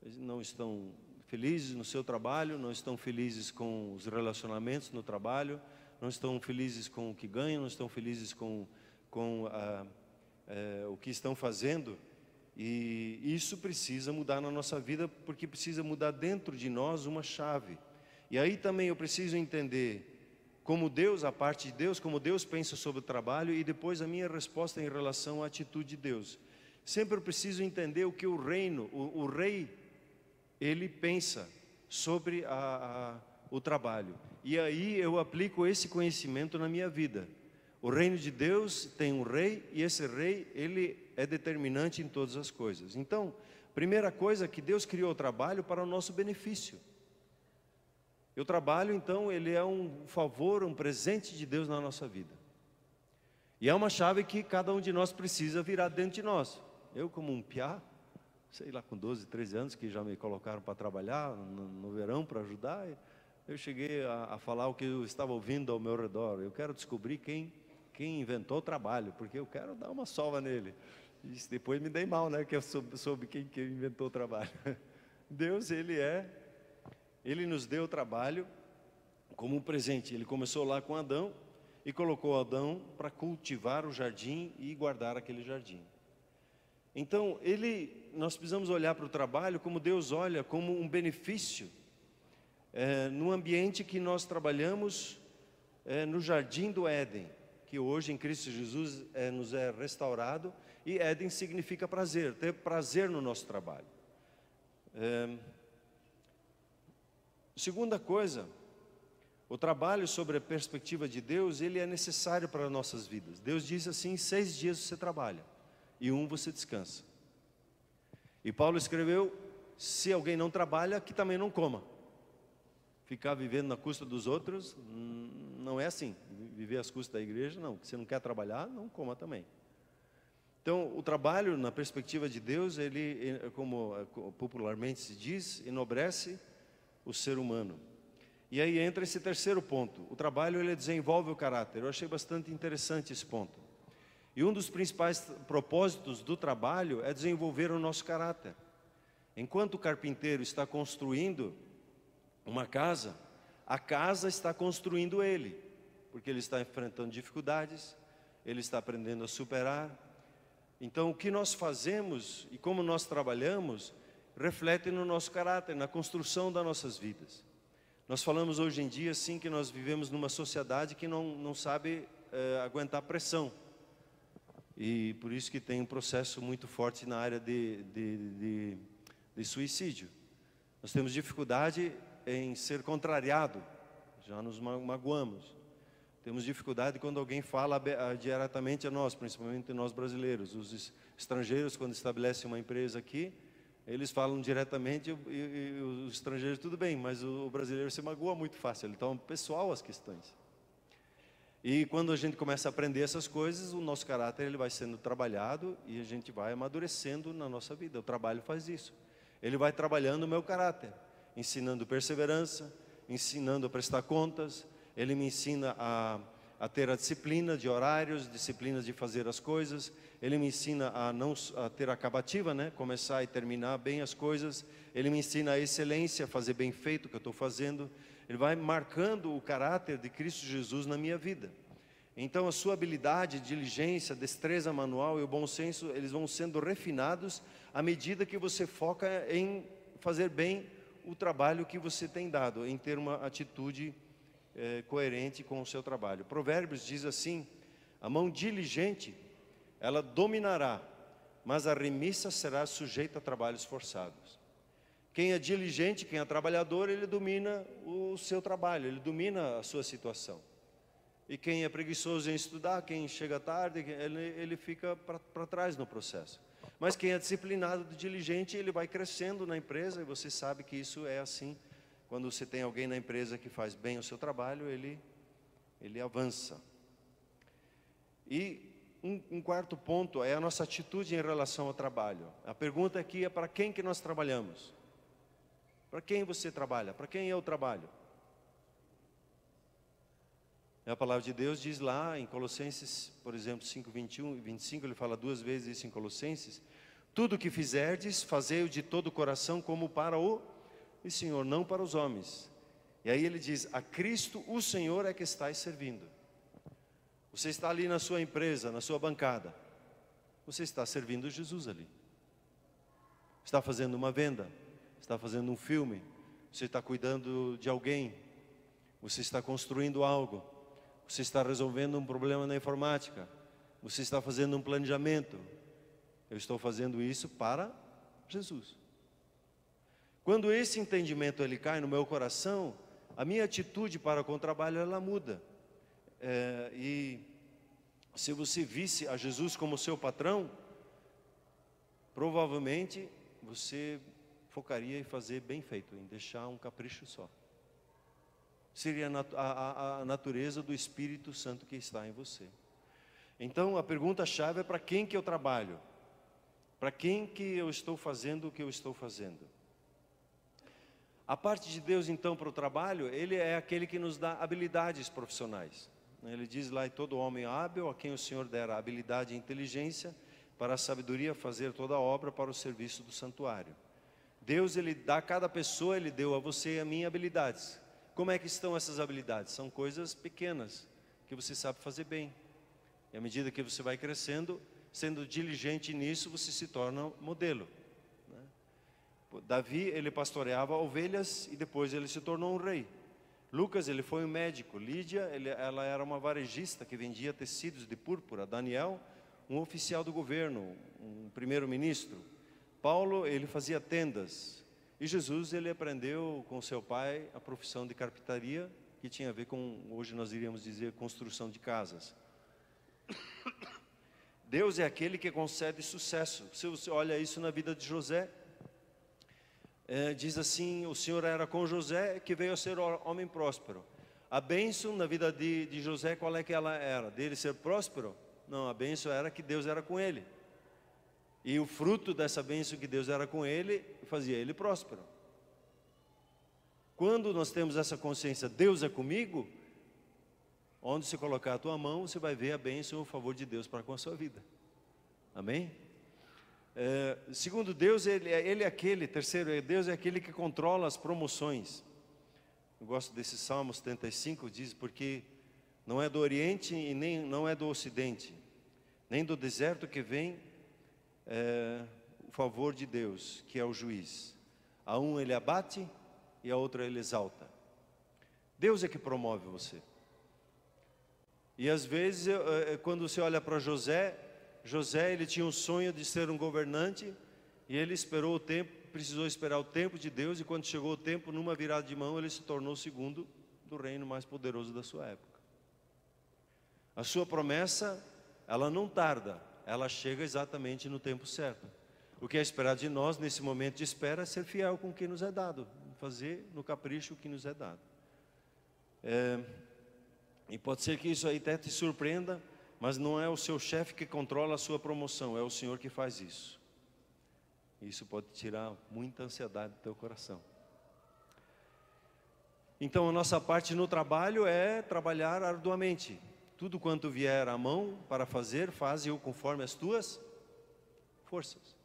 Eles não estão felizes no seu trabalho, não estão felizes com os relacionamentos no trabalho, não estão felizes com o que ganham, não estão felizes com o que estão fazendo. E isso precisa mudar na nossa vida, porque precisa mudar dentro de nós uma chave. E aí também eu preciso entender como Deus, a parte de Deus, como Deus pensa sobre o trabalho, e depois a minha resposta em relação à atitude de Deus. Sempre eu preciso entender o que o reino, o rei, ele pensa sobre o trabalho. E aí eu aplico esse conhecimento na minha vida. O reino de Deus tem um rei, e esse rei, ele é determinante em todas as coisas. Então, primeira coisa, que Deus criou o trabalho para o nosso benefício. E o trabalho, então, ele é um favor, um presente de Deus na nossa vida. E é uma chave que cada um de nós precisa virar dentro de nós. Eu, como um piá, sei lá, com 12, 13 anos, que já me colocaram para trabalhar no verão para ajudar, eu cheguei a falar o que eu estava ouvindo ao meu redor. Eu quero descobrir quem inventou o trabalho, porque eu quero dar uma sova nele. E depois me dei mal, né, que eu soube quem inventou o trabalho. Deus, Ele nos deu o trabalho como um presente. Ele começou lá com Adão e colocou Adão para cultivar o jardim e guardar aquele jardim. Então, nós precisamos olhar para o trabalho como Deus olha, como um benefício no ambiente que nós trabalhamos, no jardim do Éden, que hoje em Cristo Jesus nos é restaurado, e Éden significa prazer, ter prazer no nosso trabalho. Segunda coisa, o trabalho sobre a perspectiva de Deus, ele é necessário para as nossas vidas. Deus diz assim: 6 dias você trabalha e 1 você descansa. E Paulo escreveu: se alguém não trabalha, que também não coma. Ficar vivendo na custa dos outros, não é assim. Viver às custas da igreja, não. Se você não quer trabalhar, não coma também. Então, o trabalho, na perspectiva de Deus, ele, como popularmente se diz, enobrece o ser humano. E aí entra esse terceiro ponto. O trabalho, ele desenvolve o caráter. Eu achei bastante interessante esse ponto. E um dos principais propósitos do trabalho é desenvolver o nosso caráter. Enquanto o carpinteiro está construindo uma casa, a casa está construindo ele, porque ele está enfrentando dificuldades, ele está aprendendo a superar. Então, o que nós fazemos e como nós trabalhamos reflete no nosso caráter, na construção das nossas vidas. Nós falamos hoje em dia, sim, que nós vivemos numa sociedade que não sabe aguentar pressão. E por isso que tem um processo muito forte na área de suicídio. Nós temos dificuldade em ser contrariado, já nos magoamos. Temos dificuldade quando alguém fala diretamente a nós, principalmente nós brasileiros. Os estrangeiros, quando estabelecem uma empresa aqui, eles falam diretamente e os estrangeiros tudo bem, mas o brasileiro se magoa muito fácil, ele toma pessoal as questões. E quando a gente começa a aprender essas coisas, o nosso caráter ele vai sendo trabalhado e a gente vai amadurecendo na nossa vida. O trabalho faz isso. Ele vai trabalhando o meu caráter, ensinando perseverança, ensinando a prestar contas. Ele me ensina a a ter a disciplina de horários, disciplinas de fazer as coisas. Ele me ensina a ter a acabativa, né? Começar e terminar bem as coisas. Ele me ensina a excelência, a fazer bem feito o que eu estou fazendo. Ele vai marcando o caráter de Cristo Jesus na minha vida. Então a sua habilidade, diligência, destreza manual e o bom senso, eles vão sendo refinados à medida que você foca em fazer bem o trabalho que você tem dado, em ter uma atitude coerente com o seu trabalho. Provérbios diz assim: a mão diligente, ela dominará, mas a remissa será sujeita a trabalhos forçados. Quem é diligente, quem é trabalhador, ele domina o seu trabalho, ele domina a sua situação. E quem é preguiçoso em estudar, quem chega tarde, ele fica para trás no processo. Mas quem é disciplinado, diligente, ele vai crescendo na empresa, e você sabe que isso é assim. Quando você tem alguém na empresa que faz bem o seu trabalho, ele avança. E um quarto ponto é a nossa atitude em relação ao trabalho. A pergunta aqui é: para quem que nós trabalhamos? Para quem você trabalha? Para quem eu trabalho? A palavra de Deus diz lá em Colossenses, por exemplo, 5, 21 e 25, ele fala 2 vezes isso em Colossenses: tudo o que fizerdes, fazei-o de todo o coração, como para o Senhor, não para os homens. E aí ele diz: a Cristo o Senhor é que estáis servindo. Você está ali na sua empresa, na sua bancada, você está servindo Jesus ali. Está fazendo uma venda, está fazendo um filme, você está cuidando de alguém, você está construindo algo, você está resolvendo um problema na informática, você está fazendo um planejamento. Eu estou fazendo isso para Jesus. Quando esse entendimento ele cai no meu coração, a minha atitude para com o trabalho ela muda. E se você visse a Jesus como seu patrão, provavelmente você focaria em fazer bem feito, em deixar um capricho só. Seria a natureza do Espírito Santo que está em você. Então a pergunta-chave é: para quem que eu trabalho? Para quem que eu estou fazendo o que eu estou fazendo? A parte de Deus então para o trabalho, Ele é aquele que nos dá habilidades profissionais. Ele diz lá: e todo homem hábil, a quem o Senhor dera habilidade e inteligência, para a sabedoria fazer toda a obra para o serviço do santuário. Deus, Ele dá a cada pessoa, Ele deu a você e a mim habilidades. Como é que estão essas habilidades? São coisas pequenas, que você sabe fazer bem. E à medida que você vai crescendo, sendo diligente nisso, você se torna modelo. Davi, ele pastoreava ovelhas e depois ele se tornou um rei. Lucas, ele foi um médico. Lídia, ela era uma varejista que vendia tecidos de púrpura. Daniel, um oficial do governo, um primeiro-ministro. Paulo, ele fazia tendas. E Jesus, ele aprendeu com seu pai a profissão de carpintaria, que tinha a ver com, hoje nós iríamos dizer, construção de casas. Deus é aquele que concede sucesso. Se você olha isso na vida de José, diz assim: o Senhor era com José, que veio a ser homem próspero. A bênção na vida de José, qual é que ela era? Dele ser próspero? Não, a bênção era que Deus era com ele. E o fruto dessa bênção que Deus era com ele, fazia ele próspero. Quando nós temos essa consciência, Deus é comigo, onde se colocar a tua mão, você vai ver a bênção e o favor de Deus para com a sua vida. Amém? Segundo Deus, Ele é aquele, terceiro, Deus é aquele que controla as promoções. Eu gosto desse Salmo 75, diz: porque não é do Oriente e nem não é do Ocidente, nem do deserto que vem o favor de Deus, que é o juiz. A um Ele abate e a outro Ele exalta. Deus é que promove você. E às vezes, quando você olha para José, ele tinha um sonho de ser um governante, e ele esperou o tempo, precisou esperar o tempo de Deus, e quando chegou o tempo, numa virada de mão, ele se tornou o segundo do reino mais poderoso da sua época. A sua promessa, ela não tarda, ela chega exatamente no tempo certo. O que é esperado de nós nesse momento de espera é ser fiel com o que nos é dado, fazer no capricho o que nos é dado. E pode ser que isso aí até te surpreenda, mas não é o seu chefe que controla a sua promoção, é o Senhor que faz isso. Isso pode tirar muita ansiedade do teu coração. Então a nossa parte no trabalho é trabalhar arduamente. Tudo quanto vier à mão para fazer, faze-o conforme as tuas forças.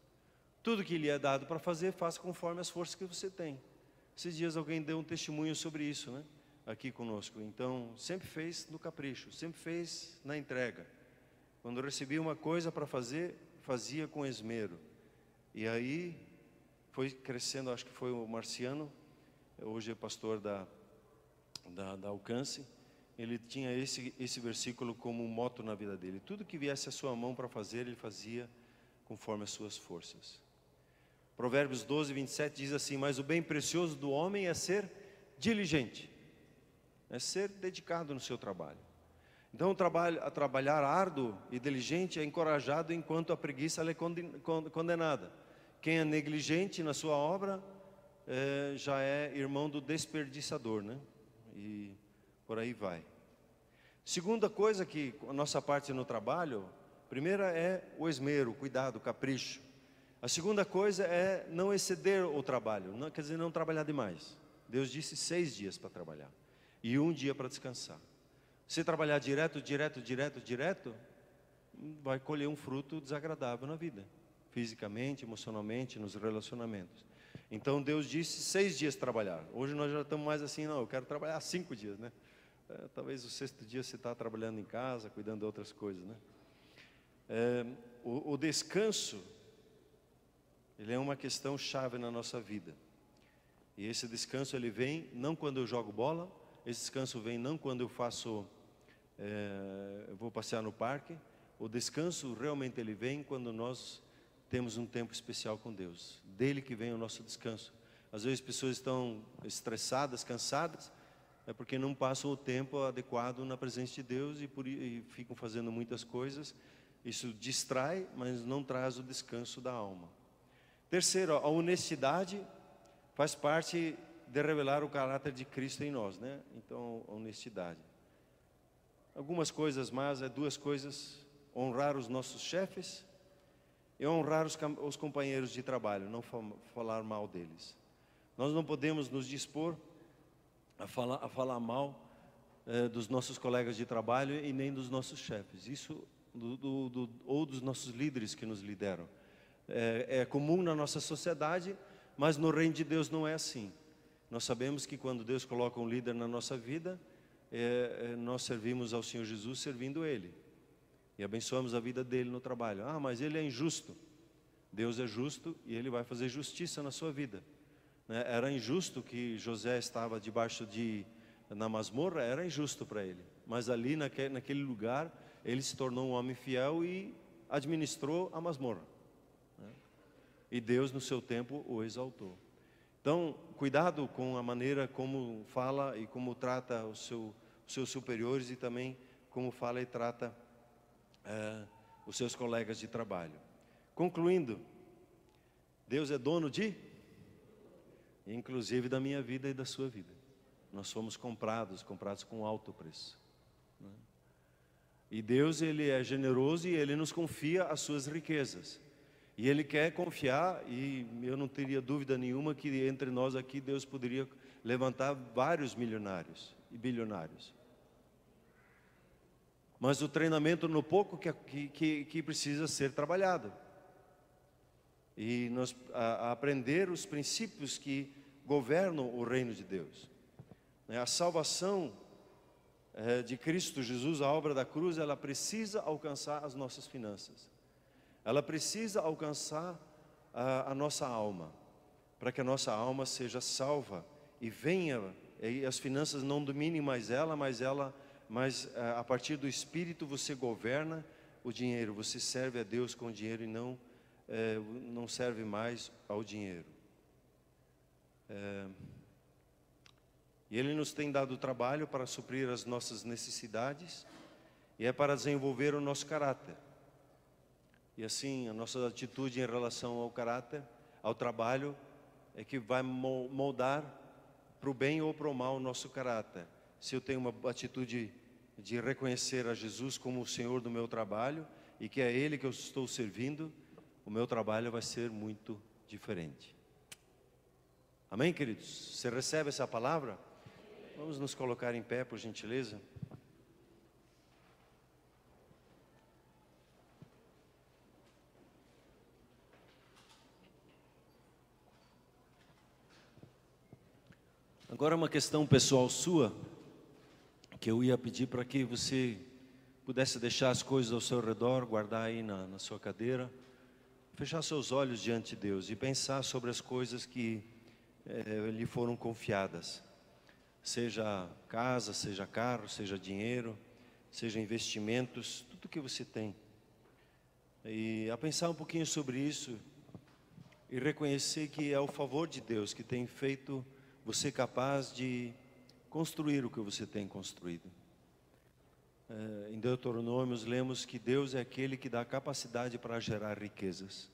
Tudo que lhe é dado para fazer, faça conforme as forças que você tem. Esses dias alguém deu um testemunho sobre isso, né? Aqui conosco. Então, sempre fez no capricho, sempre fez na entrega. Quando recebia uma coisa para fazer, fazia com esmero. E aí, foi crescendo, acho que foi o Marciano, hoje é pastor da Alcance. Ele tinha esse versículo como um moto na vida dele. Tudo que viesse à sua mão para fazer, ele fazia conforme as suas forças. Provérbios 12, 27 diz assim: mas o bem precioso do homem é ser diligente, é ser dedicado no seu trabalho. Então a trabalhar árduo e diligente é encorajado, enquanto a preguiça é condenada. Quem é negligente na sua obra já é irmão do desperdiçador, né? E por aí vai. Segunda coisa que a nossa parte no trabalho, primeira é o esmero, o cuidado, o capricho. A segunda coisa é não exceder o trabalho, quer dizer, não trabalhar demais. Deus disse 6 dias para trabalhar e 1 dia para descansar. Se trabalhar direto, vai colher um fruto desagradável na vida, fisicamente, emocionalmente, nos relacionamentos. Então Deus disse 6 dias trabalhar. Hoje nós já estamos mais assim, não, eu quero trabalhar 5 dias, né? Talvez o 6º dia você está trabalhando em casa, cuidando de outras coisas, né? O descanso, ele é uma questão chave na nossa vida. E esse descanso ele vem não quando eu jogo bola, esse descanso vem não quando eu eu vou passear no parque. O descanso realmente ele vem quando nós temos um tempo especial com Deus. Dele que vem o nosso descanso. Às vezes pessoas estão estressadas, cansadas, é porque não passam o tempo adequado na presença de Deus e ficam fazendo muitas coisas. Isso distrai, mas não traz o descanso da alma. Terceiro, a honestidade faz parte de revelar o caráter de Cristo em nós, né? Então, a honestidade. Algumas coisas mais, 2 coisas: honrar os nossos chefes e honrar os companheiros de trabalho, não falar mal deles. Nós não podemos nos dispor a falar mal dos nossos colegas de trabalho e nem dos nossos chefes. Isso ou dos nossos líderes que nos lideram. É comum na nossa sociedade, mas no reino de Deus não é assim. Nós sabemos que quando Deus coloca um líder na nossa vida, nós servimos ao Senhor Jesus servindo Ele. E abençoamos a vida dele no trabalho. Ah, mas ele é injusto. Deus é justo e Ele vai fazer justiça na sua vida. Era injusto que José estava na masmorra, era injusto para ele. Mas ali naquele lugar, ele se tornou um homem fiel e administrou a masmorra. E Deus no seu tempo o exaltou. Então, cuidado com a maneira como fala e como trata os seus superiores e também como fala e trata os seus colegas de trabalho. Concluindo, Deus é dono inclusive da minha vida e da sua vida. Nós fomos comprados com alto preço. E Deus, Ele é generoso e Ele nos confia as suas riquezas. E Ele quer confiar, e eu não teria dúvida nenhuma que entre nós aqui Deus poderia levantar vários milionários e bilionários. Mas o treinamento no pouco que precisa ser trabalhado. E nós aprender os princípios que governam o reino de Deus. A salvação de Cristo Jesus, a obra da cruz, ela precisa alcançar as nossas finanças. Ela precisa alcançar a nossa alma, para que a nossa alma seja salva e venha, e as finanças não dominem mais ela, mas a partir do Espírito você governa o dinheiro, você serve a Deus com o dinheiro e não serve mais ao dinheiro. E Ele nos tem dado trabalho para suprir as nossas necessidades e é para desenvolver o nosso caráter. E assim, a nossa atitude em relação ao caráter, ao trabalho, é que vai moldar para o bem ou para o mal o nosso caráter. Se eu tenho uma atitude de reconhecer a Jesus como o Senhor do meu trabalho e que é Ele que eu estou servindo, o meu trabalho vai ser muito diferente. Amém, queridos? Você recebe essa palavra? Vamos nos colocar em pé, por gentileza. Agora uma questão pessoal sua, que eu ia pedir para que você pudesse deixar as coisas ao seu redor, guardar aí na sua cadeira, fechar seus olhos diante de Deus e pensar sobre as coisas que lhe foram confiadas. Seja casa, seja carro, seja dinheiro, seja investimentos, tudo que você tem. E a pensar um pouquinho sobre isso e reconhecer que é o favor de Deus que tem feito você capaz de construir o que você tem construído. Em Deuteronômios lemos que Deus é aquele que dá capacidade para gerar riquezas.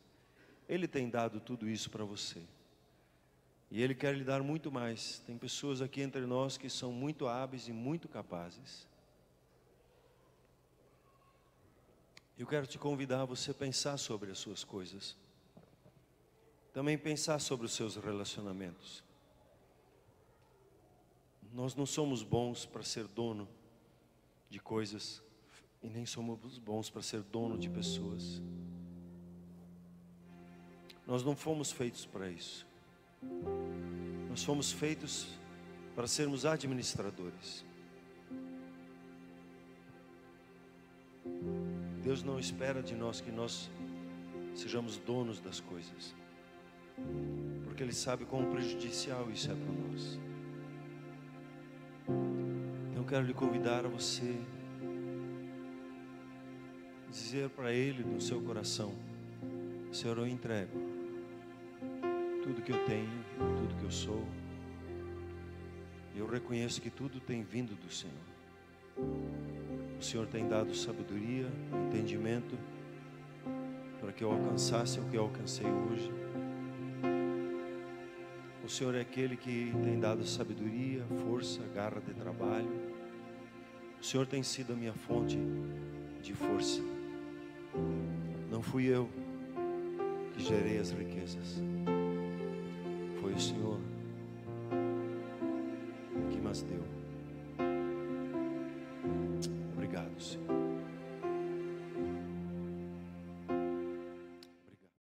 Ele tem dado tudo isso para você. E Ele quer lhe dar muito mais. Tem pessoas aqui entre nós que são muito hábeis e muito capazes. Eu quero te convidar a você pensar sobre as suas coisas. Também pensar sobre os seus relacionamentos. Nós não somos bons para ser dono de coisas e nem somos bons para ser dono de pessoas. Nós não fomos feitos para isso. Nós fomos feitos para sermos administradores. Deus não espera de nós que nós sejamos donos das coisas, porque Ele sabe quão prejudicial isso é para nós. Então eu quero lhe convidar a você dizer para Ele no seu coração: Senhor, eu entrego tudo que eu tenho, tudo que eu sou. Eu reconheço que tudo tem vindo do Senhor. O Senhor tem dado sabedoria, entendimento, para que eu alcançasse o que eu alcancei hoje. O Senhor é aquele que tem dado sabedoria, força, garra de trabalho. O Senhor tem sido a minha fonte de força. Não fui eu que gerei as riquezas. Foi o Senhor que mas deu. Obrigado, Senhor.